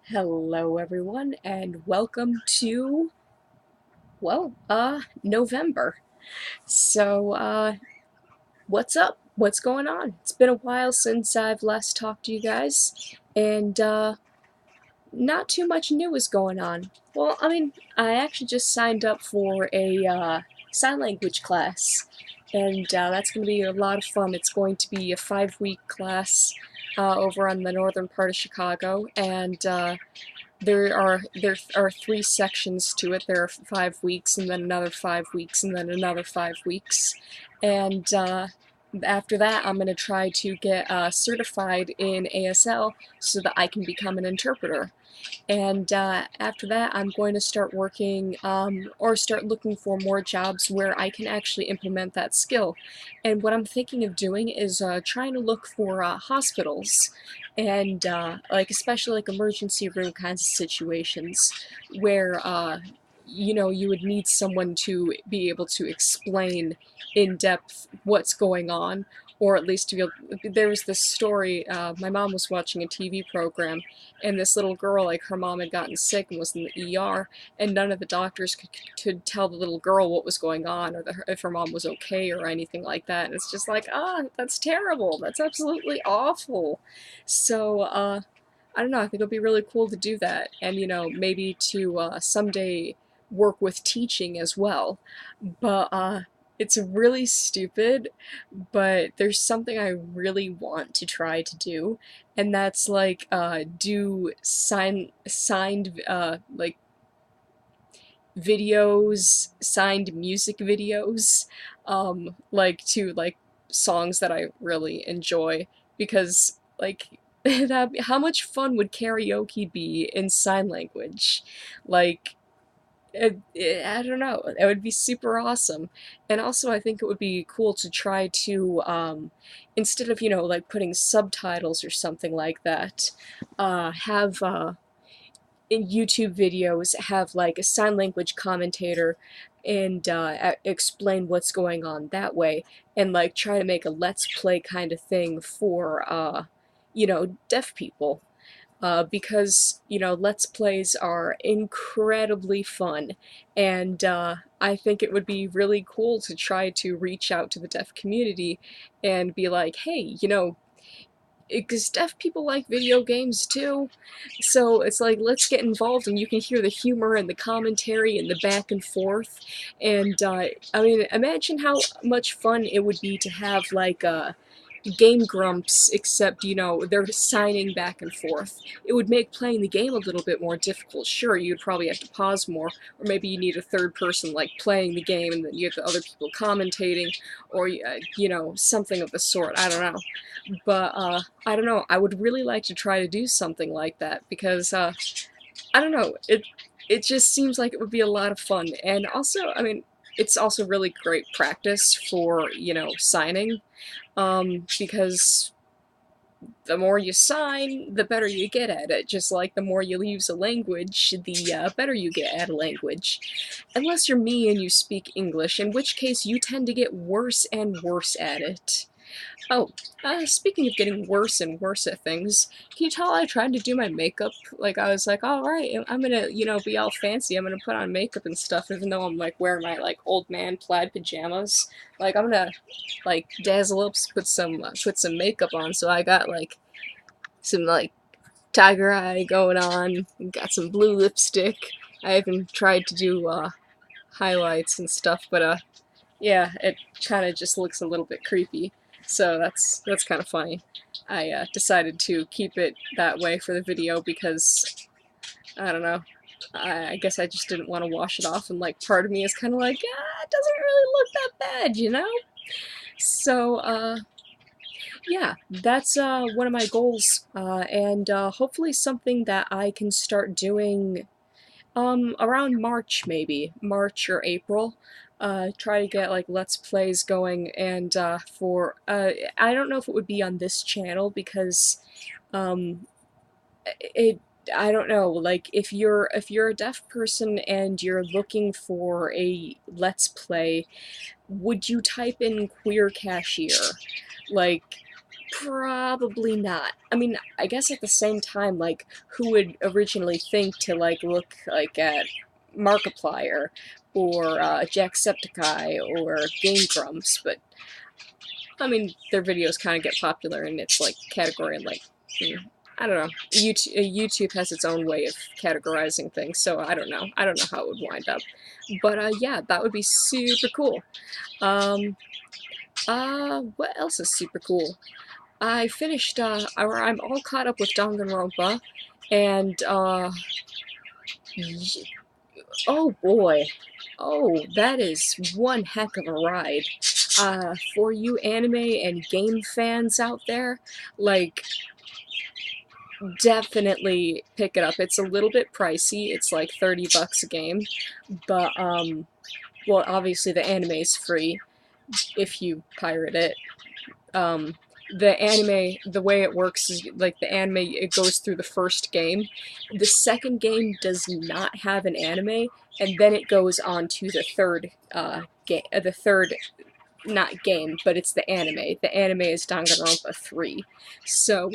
Hello everyone and welcome to, November. So, what's up? What's going on? It's been a while since I've last talked to you guys, and not too much new is going on. Well, I actually just signed up for a sign language class, and that's going to be a lot of fun. It's going to be a 5-week class over on the northern part of Chicago, and there are 3 sections to it. There are 5 weeks, and then another 5 weeks, and then another 5 weeks. And after that, I'm going to try to get certified in ASL so that I can become an interpreter. And after that, I'm going to start working or start looking for more jobs where I can actually implement that skill. And what I'm thinking of doing is trying to look for hospitals and like especially like emergency room kinds of situations where you would need someone to be able to explain in depth what's going on, or at least to be able. There was this story. My mom was watching a TV program, and this little girl, like her mom had gotten sick and was in the ER, and none of the doctors could tell the little girl what was going on, or if her mom was okay or anything like that. And it's just like, that's terrible. That's absolutely awful. So, I don't know. I think it'll be really cool to do that, and maybe to someday work with teaching as well. But it's really stupid, but there's something I really want to try to do, and that's like do signed like videos, signed music videos, like to like songs that I really enjoy, because like how much fun would karaoke be in sign language? Like I don't know. It would be super awesome. And also, I think it would be cool to try to, instead of, like putting subtitles or something like that, have, in YouTube videos, have like a sign language commentator and explain what's going on that way. And like try to make a let's play kind of thing for, deaf people, because let's plays are incredibly fun, and I think it would be really cool to try to reach out to the deaf community and be like, hey, because deaf people like video games too, so it's like, let's get involved, and you can hear the humor and the commentary and the back and forth. And imagine how much fun it would be to have like a Game Grumps, except, they're signing back and forth. It would make playing the game a little bit more difficult. Sure, you'd probably have to pause more, or maybe you need a third person, like, playing the game, and then you have the other people commentating, or, something of the sort. I don't know. But, I don't know. I would really like to try to do something like that, because, I don't know, it just seems like it would be a lot of fun. And also, it's also really great practice for, signing, because the more you sign, the better you get at it. Just like the more you use a language, the better you get at a language. Unless you're me and you speak English, in which case you tend to get worse and worse at it. Oh, speaking of getting worse and worse at things, can you tell I tried to do my makeup? Like, I was like, alright, I'm gonna, be all fancy, I'm gonna put on makeup and stuff, even though I'm, like, wearing my, like, old man plaid pajamas. Like, I'm gonna, like, dazzle up, put some makeup on, so I got, like, some, like, tiger eye going on, got some blue lipstick. I even tried to do, highlights and stuff, but, yeah, it kind of just looks a little bit creepy. So that's kind of funny. I decided to keep it that way for the video because, I don't know, I guess I just didn't want to wash it off, and like part of me is kind of like, it doesn't really look that bad. So yeah, that's one of my goals, and hopefully something that I can start doing around March, maybe. March or April. Try to get like Let's Plays going, and I don't know if it would be on this channel, because um it I don't know, like, if you're a deaf person and you're looking for a Let's Play, would you type in queer cashier? Like, Probably not. I mean, I guess at the same time, like, who would originally think to, like, look, like, at Markiplier, or, Jacksepticeye, or Game Grumps, but, I mean, their videos kind of get popular in its, like, category, and, like, I don't know. YouTube has its own way of categorizing things, so I don't know. I don't know how it would wind up. But, yeah, that would be super cool. What else is super cool? I finished, or I'm all caught up with Danganronpa, and, oh boy. Oh, that is one heck of a ride. For you anime and game fans out there, like, definitely pick it up. It's a little bit pricey. It's like 30 bucks a game, but, well, obviously the anime is free if you pirate it. The anime, the way it works is, like, the anime, it goes through the first game. The second game does not have an anime, and then it goes on to the third game, the third, not game, but it's the anime. The anime is Danganronpa 3. So,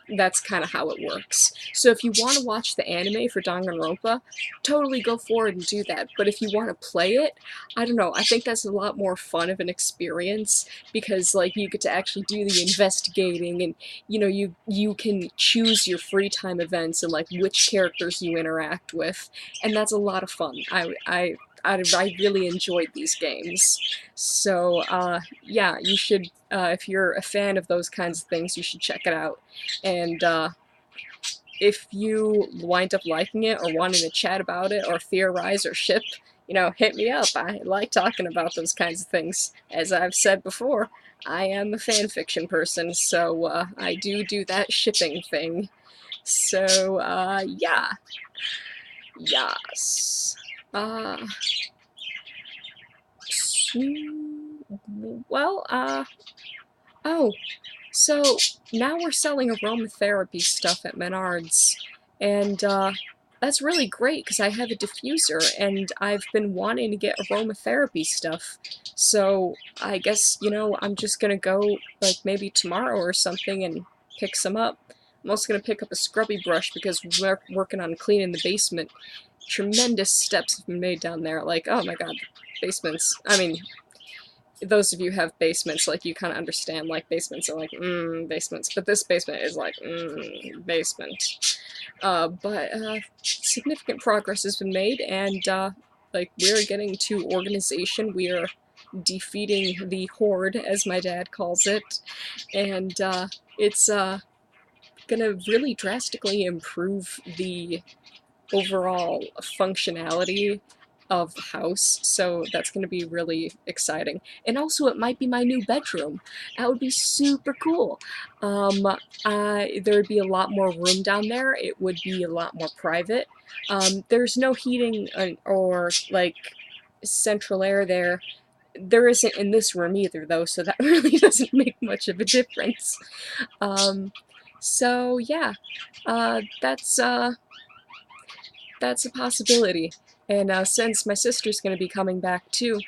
that's kind of how it works. So if you want to watch the anime for Danganronpa, totally go forward and do that. But if you want to play it, I don't know, I think that's a lot more fun of an experience, because, like, you get to actually do the investigating, and, you know, you can choose your free time events and, like, which characters you interact with, and that's a lot of fun. I really enjoyed these games. So, yeah, you should, if you're a fan of those kinds of things, you should check it out. And, if you wind up liking it, or wanting to chat about it, or theorize, or ship, you know, hit me up. I like talking about those kinds of things. As I've said before, I am a fanfiction person, so, I do that shipping thing. So, yeah. Yes. Well, oh, so now we're selling aromatherapy stuff at Menards, and, that's really great, because I have a diffuser, and I've been wanting to get aromatherapy stuff, so I guess, you know, I'm just gonna go, like, maybe tomorrow or something, and pick some up. I'm also gonna pick up a scrubby brush, because we're working on cleaning the basement. Tremendous steps have been made down there, like, oh my god, basements, I mean, those of you who have basements, like, you kind of understand, like, basements are like, basements, but this basement is like, basement. But, significant progress has been made, and, like, we're getting to organization. We are defeating the horde, as my dad calls it, and, it's, gonna really drastically improve the overall functionality of the house, so that's going to be really exciting. And also, it might be my new bedroom. That would be super cool. There would be a lot more room down there. It would be a lot more private. There's no heating, or, like, central air there. There isn't in this room either, though, so that really doesn't make much of a difference. So yeah, that's a possibility. And, since my sister's going to be coming back too,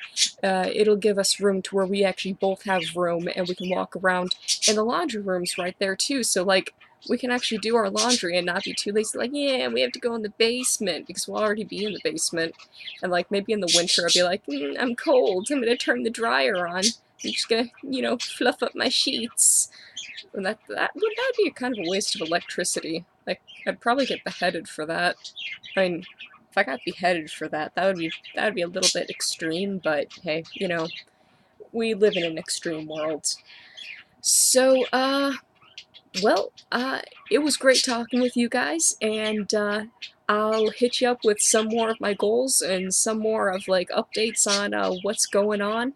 it'll give us room to where we actually both have room, and we can walk around. And the laundry room's right there too, so, like, we can actually do our laundry and not be too lazy, like, yeah, we have to go in the basement, because we'll already be in the basement. And, like, maybe in the winter I'll be like, I'm cold, I'm gonna turn the dryer on, I'm just gonna, you know, fluff up my sheets. And that'd be kind of a waste of electricity. Like, I'd probably get beheaded for that. I mean, if I got beheaded for that, that would be a little bit extreme, but hey, you know, we live in an extreme world. So, well, it was great talking with you guys, and, I'll hit you up with some more of my goals and some more of, like, updates on, what's going on,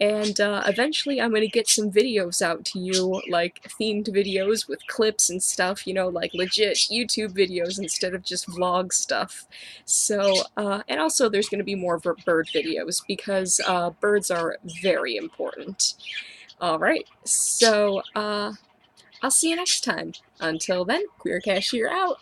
and, eventually I'm gonna get some videos out to you, like, themed videos with clips and stuff, you know, like, legit YouTube videos instead of just vlog stuff. So, and also there's gonna be more bird videos, because, birds are very important. Alright, so, I'll see you next time. Until then, Queer Cashier out.